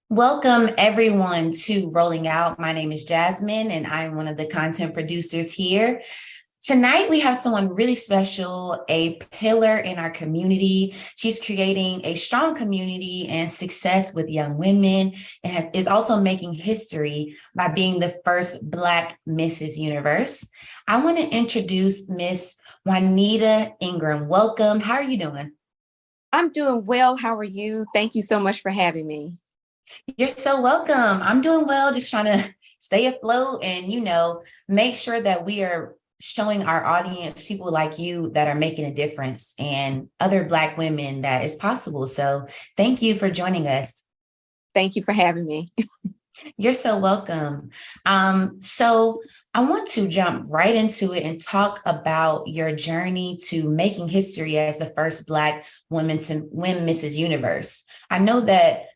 Welcome everyone to Rolling Out. My name is Jasmine and I'm one of the content producers here. Tonight we have someone really special, a pillar in our community. She's creating a strong community and success with young women and is also making history by being the first Black Mrs. Universe. I want to introduce Miss Juanita Ingram. Welcome. How are you doing? I'm doing well. How are you? Thank you so much for having me. You're so welcome. I'm doing well, just trying to stay afloat and, make sure that we are showing our audience people like you that are making a difference and other Black women that is possible. So thank you for joining us. Thank you for having me. You're so welcome. So I want to jump right into it and talk about your journey to making history as the first Black woman to win Mrs. Universe. I know that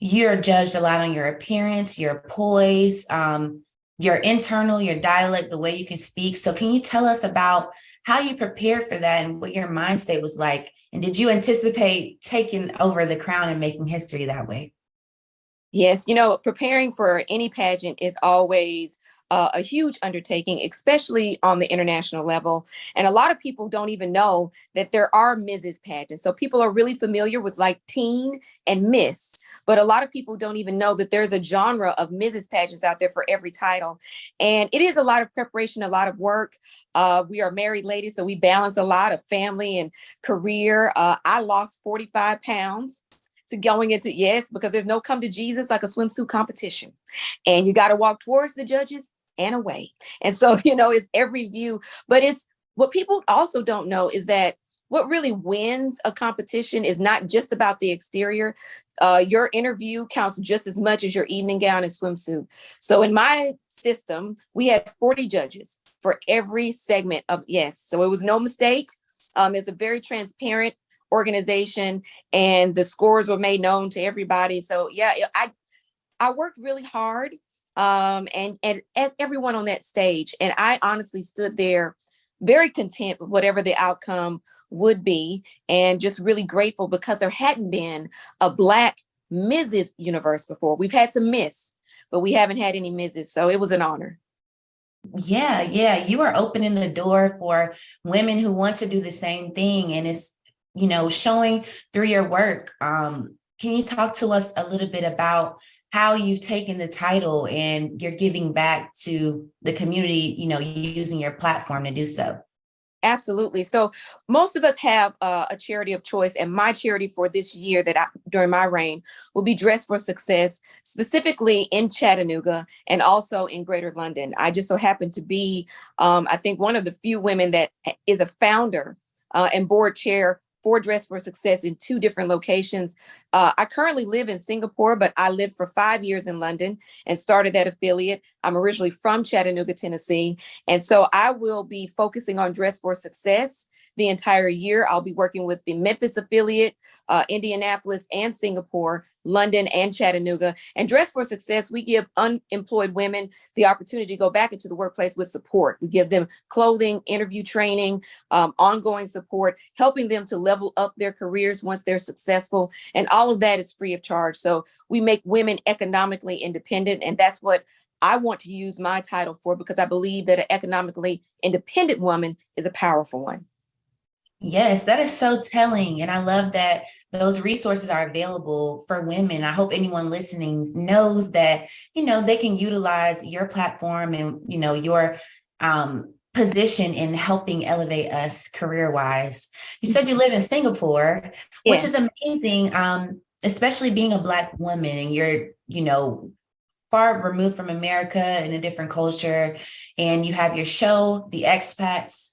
you're judged a lot on your appearance, your poise, your internal, your dialect, the way you can speak. So can you tell us about how you prepared for that and what your mind state was like? And did you anticipate taking over the crown and making history that way? Yes, preparing for any pageant is always a huge undertaking, especially on the international level. And a lot of people don't even know that there are Mrs. pageants. So people are really familiar with like teen and Miss, but a lot of people don't even know that there's a genre of Mrs. pageants out there for every title. And it is a lot of preparation, a lot of work. We are married ladies, so we balance a lot of family and career. I lost 45 pounds to going into, yes, because there's no come to Jesus like a swimsuit competition. And you got to walk towards the judges and away. And so, it's every view. But it's what people also don't know is that what really wins a competition is not just about the exterior. Your interview counts just as much as your evening gown and swimsuit. So in my system, we had 40 judges for every segment of yes. So it was no mistake. It's a very transparent organization, and the scores were made known to everybody. So yeah, I worked really hard, and as everyone on that stage, and I honestly stood there very content with whatever the outcome would be, and just really grateful because there hadn't been a Black Mrs. Universe before. We've had some Miss, but we haven't had any Mrs. So it was an honor. Yeah. You are opening the door for women who want to do the same thing. And it's, showing through your work. Can you talk to us a little bit about how you've taken the title and you're giving back to the community, using your platform to do so? Absolutely. So most of us have a charity of choice, and my charity for this year during my reign will be Dress for Success, specifically in Chattanooga and also in Greater London. I just so happen to be, I think, one of the few women that is a founder and board chair for Dress for Success in two different locations. I currently live in Singapore, but I lived for 5 years in London and started that affiliate. I'm originally from Chattanooga, Tennessee. And so I will be focusing on Dress for Success the entire year. I'll be working with the Memphis affiliate, Indianapolis and Singapore, London and Chattanooga. And Dress for Success, we give unemployed women the opportunity to go back into the workplace with support. We give them clothing, interview training, ongoing support, helping them to level up their careers once they're successful. And all of that is free of charge. So we make women economically independent. And that's what I want to use my title for, because I believe that an economically independent woman is a powerful one. Yes, that is so telling. And I love that those resources are available for women. I hope anyone listening knows that, they can utilize your platform and, your position in helping elevate us career-wise. You said you live in Singapore, which is Yes. amazing, especially being a Black woman and you're, far removed from America in a different culture. And you have your show, The Expats.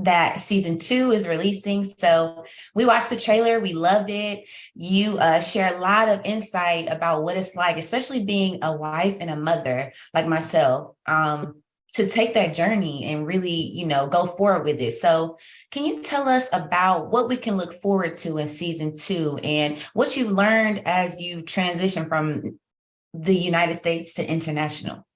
That season 2 is releasing. So we watched the trailer. We loved it. You share a lot of insight about what it's like, especially being a wife and a mother like myself, to take that journey and really, go forward with it. So can you tell us about what we can look forward to in season 2 and what you've learned as you transition from the United States to international?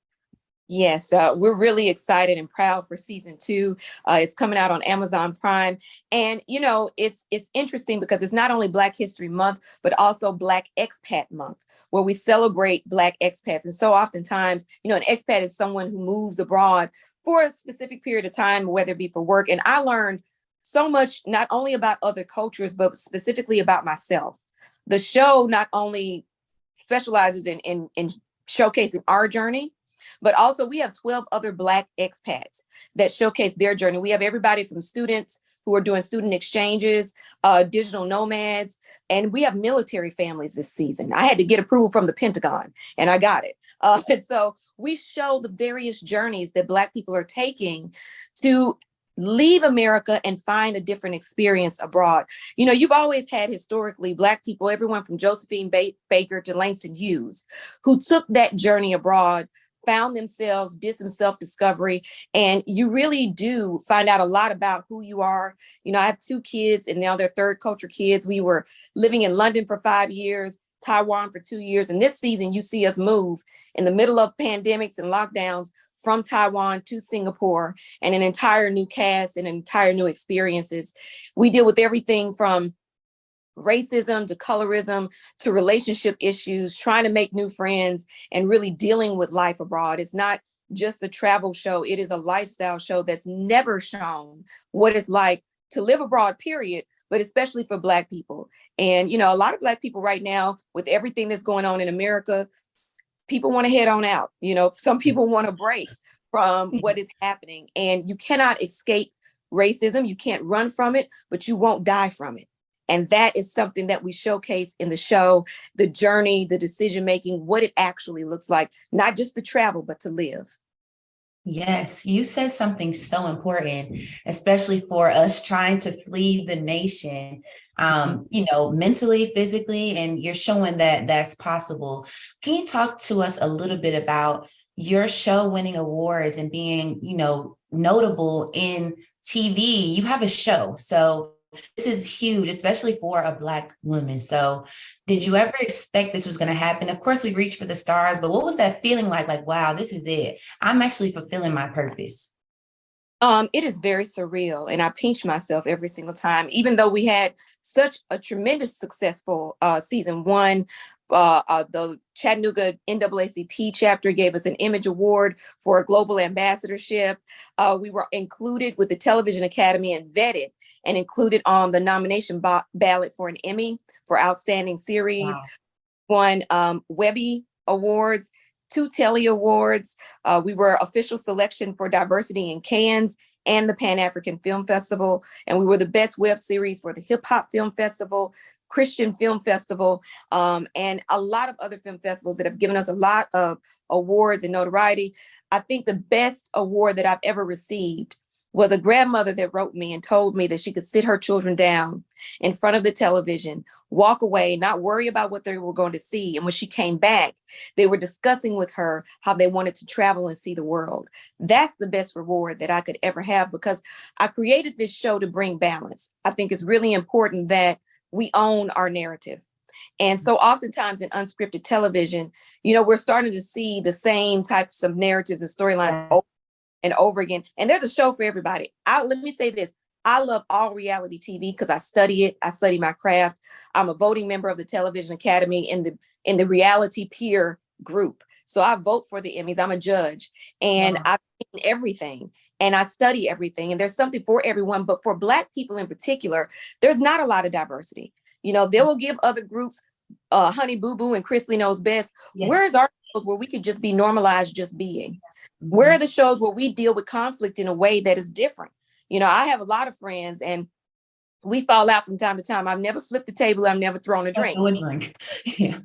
Yes, we're really excited and proud for season two. It's coming out on Amazon Prime, and it's interesting because it's not only Black History Month, but also Black Expat Month, where we celebrate Black expats. And so oftentimes, an expat is someone who moves abroad for a specific period of time, whether it be for work. And I learned so much not only about other cultures, but specifically about myself. The show not only specializes in showcasing our journey, but also we have 12 other Black expats that showcase their journey. We have everybody from students who are doing student exchanges, digital nomads, and we have military families this season. I had to get approval from the Pentagon, and I got it. And so we show the various journeys that Black people are taking to leave America and find a different experience abroad. You've always had historically Black people, everyone from Josephine Baker to Langston Hughes, who took that journey abroad, found themselves, did some self-discovery, and you really do find out a lot about who you are. I have two kids, and now they're third culture kids. We were living in London for 5 years, Taiwan for 2 years, and this season you see us move in the middle of pandemics and lockdowns from Taiwan to Singapore, and an entire new cast and entire new experiences. We deal with everything from racism to colorism to relationship issues, trying to make new friends, and really dealing with life abroad. It's not just a travel show. It is a lifestyle show that's never shown what it's like to live abroad, period, but especially for Black people. And, a lot of Black people right now, with everything that's going on in America, people want to head on out. Some people want to break from what is happening, and you cannot escape racism. You can't run from it, but you won't die from it. And that is something that we showcase in the show, the journey, the decision-making, what it actually looks like, not just to travel, but to live. Yes, you said something so important, especially for us trying to flee the nation, mentally, physically, and you're showing that that's possible. Can you talk to us a little bit about your show winning awards and being, notable in TV? You have a show, so this is huge, especially for a Black woman. So did you ever expect this was going to happen? Of course, we reach for the stars, but what was that feeling like? Like, wow, this is it. I'm actually fulfilling my purpose. It is very surreal, and I pinch myself every single time, even though we had such a tremendous successful season one. The Chattanooga NAACP chapter gave us an Image Award for a global ambassadorship. We were included with the Television Academy and vetted and included on the nomination ballot for an Emmy for Outstanding Series. Wow. Won Webby Awards, 2 Telly Awards. We were official selection for diversity in Cannes and the Pan-African Film Festival. And we were the best web series for the Hip Hop Film Festival, Christian Film Festival, and a lot of other film festivals that have given us a lot of awards and notoriety. I think the best award that I've ever received was a grandmother that wrote me and told me that she could sit her children down in front of the television, walk away, not worry about what they were going to see. And when she came back, they were discussing with her how they wanted to travel and see the world. That's the best reward that I could ever have, because I created this show to bring balance. I think it's really important that we own our narrative. And so oftentimes in unscripted television, we're starting to see the same types of narratives and storylines over and over again. And there's a show for everybody. Let me say this. I love all reality TV because I study it. I study my craft. I'm a voting member of the Television Academy in the reality peer group. So I vote for the Emmys. I'm a judge, and I've seen everything, and I study everything. And there's something for everyone. But for Black people in particular, there's not a lot of diversity. They will give other groups Honey Boo Boo and Chrisley Knows Best. Yes. Where's our shows where we could just be normalized, just being? Mm-hmm. Where are the shows where we deal with conflict in a way that is different? I have a lot of friends, and we fall out from time to time. I've never flipped the table. I've never thrown a drink. Yeah.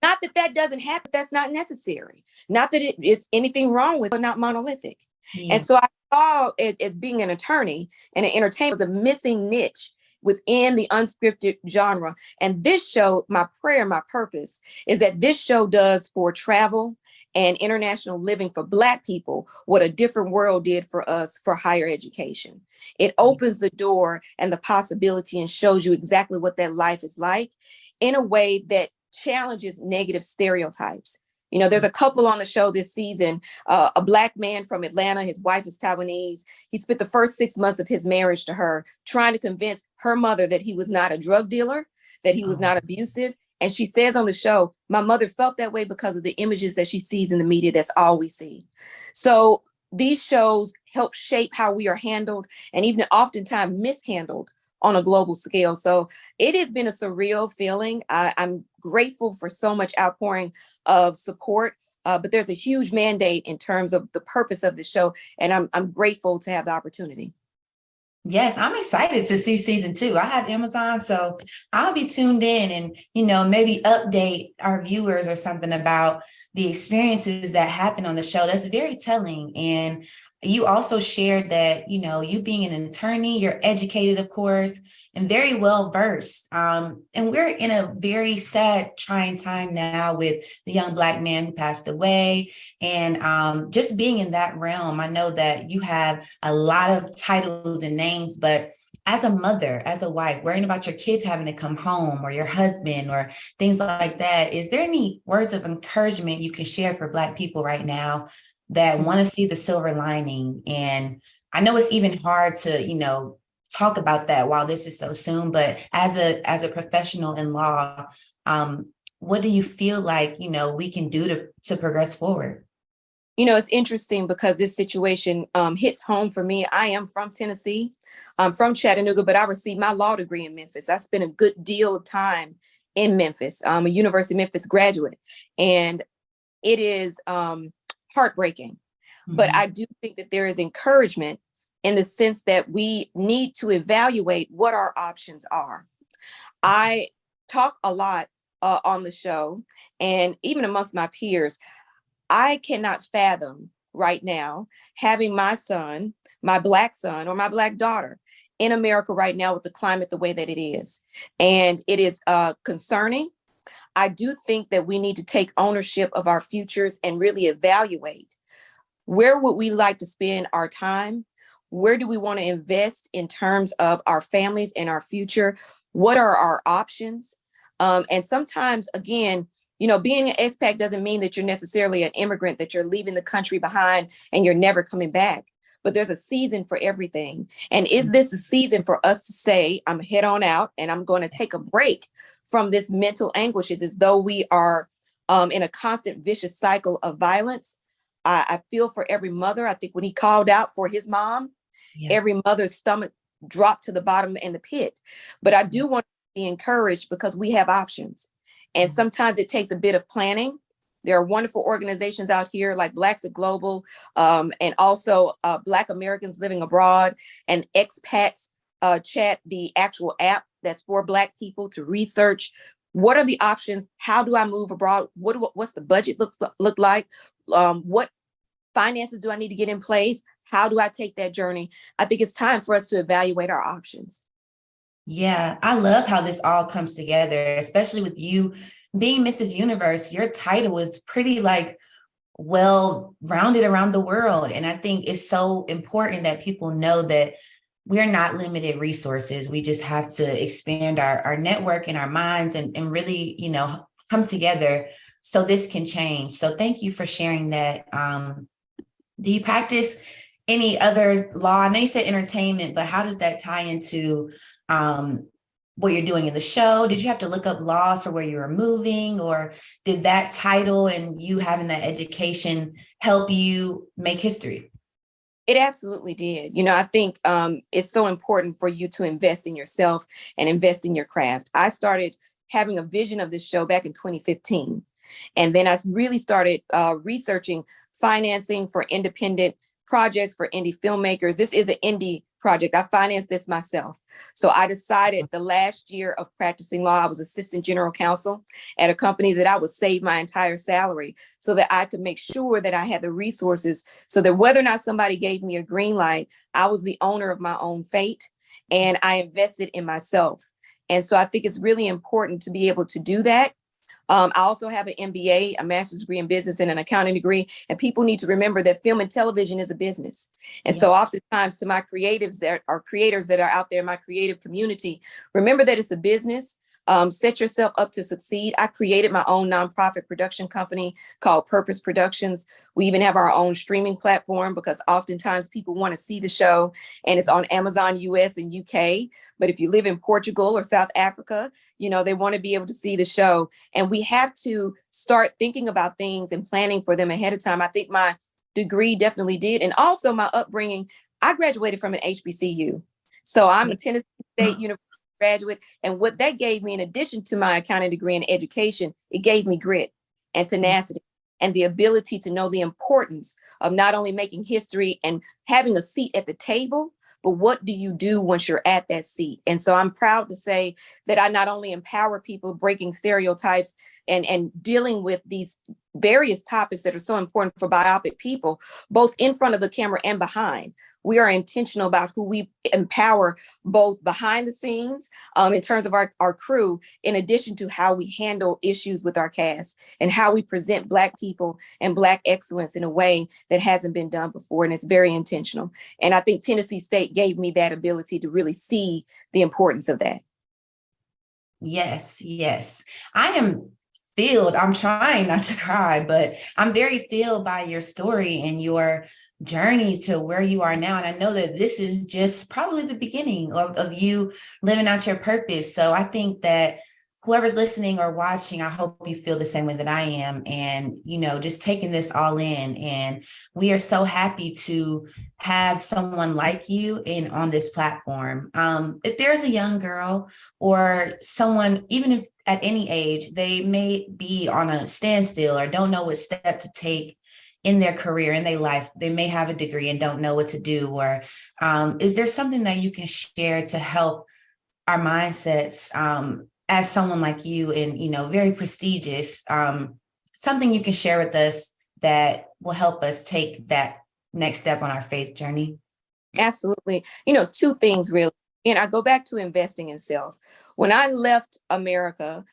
Not that doesn't happen. That's not necessary. Not that it's anything wrong with it, but not monolithic. Yeah. And so I saw it as being an attorney and an entertainer was a missing niche within the unscripted genre. And this show, my prayer, my purpose is that this show does for travel and international living for Black people what A Different World did for us for higher education. It opens the door and the possibility and shows you exactly what that life is like in a way that challenges negative stereotypes. You know, there's a couple on the show this season, a Black man from Atlanta. His wife is Taiwanese. He spent the first 6 months of his marriage to her trying to convince her mother that he was not a drug dealer, that he was not abusive. And she says on the show, my mother felt that way because of the images that she sees in the media. That's all we see. So these shows help shape how we are handled and even oftentimes mishandled on a global scale. So it has been a surreal feeling. I'm grateful for so much outpouring of support, but there's a huge mandate in terms of the purpose of the show. And I'm grateful to have the opportunity. Yes, I'm excited to see season 2. I have Amazon, so I'll be tuned in and, maybe update our viewers or something about the experiences that happen on the show. That's very telling. And you also shared that, you being an attorney, you're educated, of course, and very well versed. And we're in a very sad, trying time now with the young Black man who passed away. And just being in that realm, I know that you have a lot of titles and names, but as a mother, as a wife, worrying about your kids having to come home or your husband or things like that, is there any words of encouragement you can share for Black people right now that want to see the silver lining? And I know it's even hard to, talk about that while this is so soon, but as a professional in law, what do you feel like, we can do to progress forward? It's interesting because this situation hits home for me. I am from Tennessee. I'm from Chattanooga, but I received my law degree in Memphis. I spent a good deal of time in Memphis. I'm a University of Memphis graduate, and it is heartbreaking. But I do think that there is encouragement in the sense that we need to evaluate what our options are. I talk a lot on the show, and even amongst my peers, I cannot fathom right now having my son, my Black son, or my Black daughter in America right now with the climate the way that it is. And it is concerning. I do think that we need to take ownership of our futures and really evaluate where would we like to spend our time? Where do we want to invest in terms of our families and our future? What are our options? And sometimes, again, being an expat doesn't mean that you're necessarily an immigrant, that you're leaving the country behind and you're never coming back. But there's a season for everything. And is this a season for us to say, I'm head on out and I'm going to take a break from this mental anguish? It's as though we are in a constant vicious cycle of violence. I feel for every mother. I think when he called out for his mom, every mother's stomach dropped to the bottom in the pit. But I do want to be encouraged because we have options. And sometimes it takes a bit of planning. There are wonderful organizations out here like Blacks at Global, and also Black Americans Living Abroad, and Expats Chat, the actual app that's for Black people to research what are the options, how do I move abroad, what's the budget look like, what finances do I need to get in place, how do I take that journey? I think it's time for us to evaluate our options. Yeah, I love how this all comes together, especially with you being Mrs. Universe. Your title is pretty well rounded around the world. And I think it's so important that people know that we're not limited resources. We just have to expand our network and our minds and really, come together so this can change. So thank you for sharing that. Do you practice any other law? I know you said entertainment, but how does that tie into what you're doing in the show? Did you have to look up laws for where you were moving, or did that title and you having that education help you make history? It absolutely did. I think it's so important for you to invest in yourself and invest in your craft. I started having a vision of this show back in 2015. And then I really started researching financing for independent projects for indie filmmakers. This is an indie project. I financed this myself. So I decided the last year of practicing law, I was assistant general counsel at a company, that I would save my entire salary so that I could make sure that I had the resources so that whether or not somebody gave me a green light, I was the owner of my own fate and I invested in myself. And so I think it's really important to be able to do that. I also have an MBA, a master's degree in business, and an accounting degree. And people need to remember that film and television is a business. And so oftentimes to my creatives that are creators that are out there in my creative community, remember that it's a business. Set yourself up to succeed. I created my own nonprofit production company called Purpose Productions. We even have our own streaming platform because oftentimes people want to see the show and it's on Amazon US and UK. But if you live in Portugal or South Africa, they want to be able to see the show. And we have to start thinking about things and planning for them ahead of time. I think my degree definitely did. And also my upbringing, I graduated from an HBCU. So I'm a Tennessee State University graduate. And what that gave me, in addition to my accounting degree in education, it gave me grit and tenacity and the ability to know the importance of not only making history and having a seat at the table, but what do you do once you're at that seat? And so I'm proud to say that I not only empower people breaking stereotypes and dealing with these various topics that are so important for BIPOC people, both in front of the camera and behind. We are intentional about who we empower both behind the scenes in terms of our crew, in addition to how we handle issues with our cast and how we present Black people and Black excellence in a way that hasn't been done before. And it's very intentional. And I think Tennessee State gave me that ability to really see the importance of that. Yes, yes. I am filled. I'm trying not to cry, but I'm very filled by your story and your journey to where you are now. And I know that this is just probably the beginning of you living out your purpose. So I think that whoever's listening or watching, I hope you feel the same way that I am. And, just taking this all in. And we are so happy to have someone like you on this platform. If there's a young girl or someone, even if at any age, they may be on a standstill or don't know what step to take in their career, in their life, they may have a degree and don't know what to do. Or is there something that you can share to help our mindsets as someone like you and, very prestigious, something you can share with us that will help us take that next step on our faith journey? Absolutely. Two things really. And I go back to investing in self. When I left America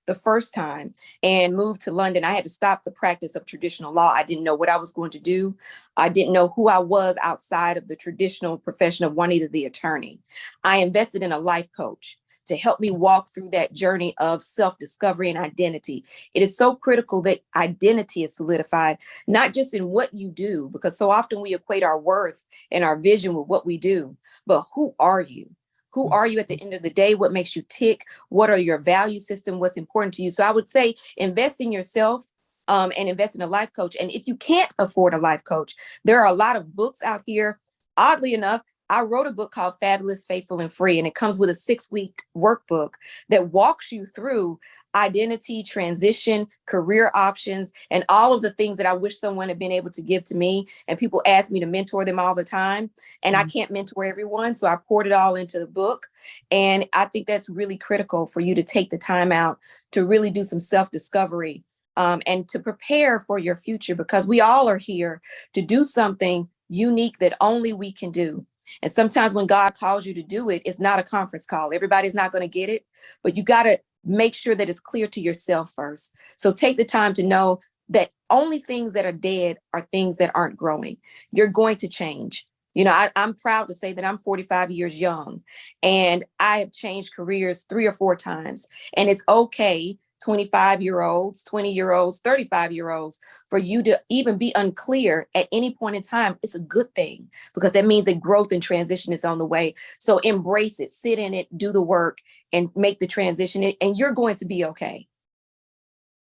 the first time and moved to London, I had to stop the practice of traditional law. I didn't know what I was going to do. I didn't know who I was outside of the traditional profession of Juanita the attorney. I invested in a life coach to help me walk through that journey of self-discovery and identity. It is so critical that identity is solidified, not just in what you do, because so often we equate our worth and our vision with what we do, but who are you? Who are you at the end of the day? What makes you tick? What are your value system? What's important to you? So I would say invest in yourself and invest in a life coach. And if you can't afford a life coach, there are a lot of books out here. Oddly enough, I wrote a book called Fabulous, Faithful, and Free, and it comes with a 6-week workbook that walks you through identity, transition, career options, and all of the things that I wish someone had been able to give to me. And people ask me to mentor them all the time, and I can't mentor everyone. So I poured it all into the book. And I think that's really critical for you to take the time out to really do some self-discovery and to prepare for your future, because we all are here to do something unique that only we can do. And sometimes when God calls you to do it, it's not a conference call. Everybody's not going to get it, but you got to make sure that it's clear to yourself first. So take the time to know that only things that are dead are things that aren't growing. You're going to change. I'm proud to say that I'm 45 years young and I have changed careers 3 or 4 times. And it's okay, 25-year-olds, 20-year-olds, 35-year-olds, for you to even be unclear at any point in time. It's a good thing because that means that growth and transition is on the way. So embrace it, sit in it, do the work, and make the transition, and you're going to be okay.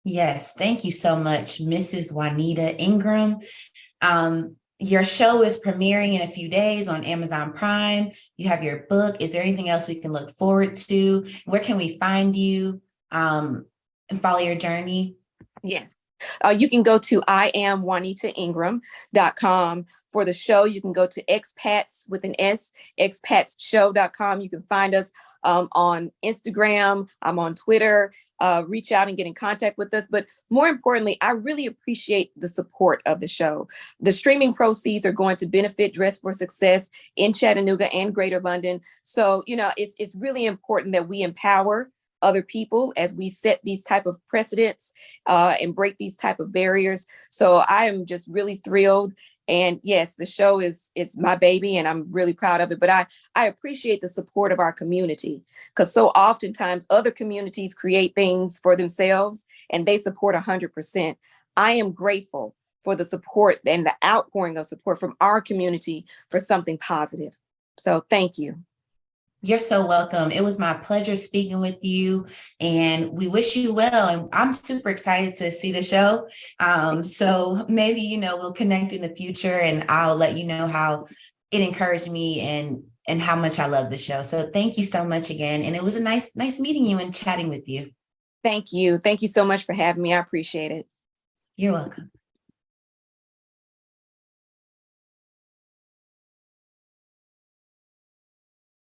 Yes, thank you so much, Mrs. Juanita Ingram. Your show is premiering in a few days on Amazon Prime. You have your book. Is there anything else we can look forward to? Where can we find you and follow your journey? Yes. You can go to IamJuanitaIngram.com. For the show, you can go to Expats with an S, expatshow.com. You can find us on Instagram. I'm on Twitter. Reach out and get in contact with us. But more importantly, I really appreciate the support of the show. The streaming proceeds are going to benefit Dress for Success in Chattanooga and Greater London. So, it's really important that we empower other people as we set these type of precedents and break these type of barriers. So I am just really thrilled And yes, the show is my baby and I'm really proud of it. But I appreciate the support of our community, because so oftentimes other communities create things for themselves and they support 100%. I am grateful for the support and the outpouring of support from our community for something positive. So thank you. You're so welcome. It was my pleasure speaking with you, and we wish you well. And I'm super excited to see the show. So maybe, we'll connect in the future, and I'll let you know how it encouraged me and how much I love the show. So thank you so much again. And it was a nice meeting you and chatting with you. Thank you. Thank you so much for having me. I appreciate it. You're welcome.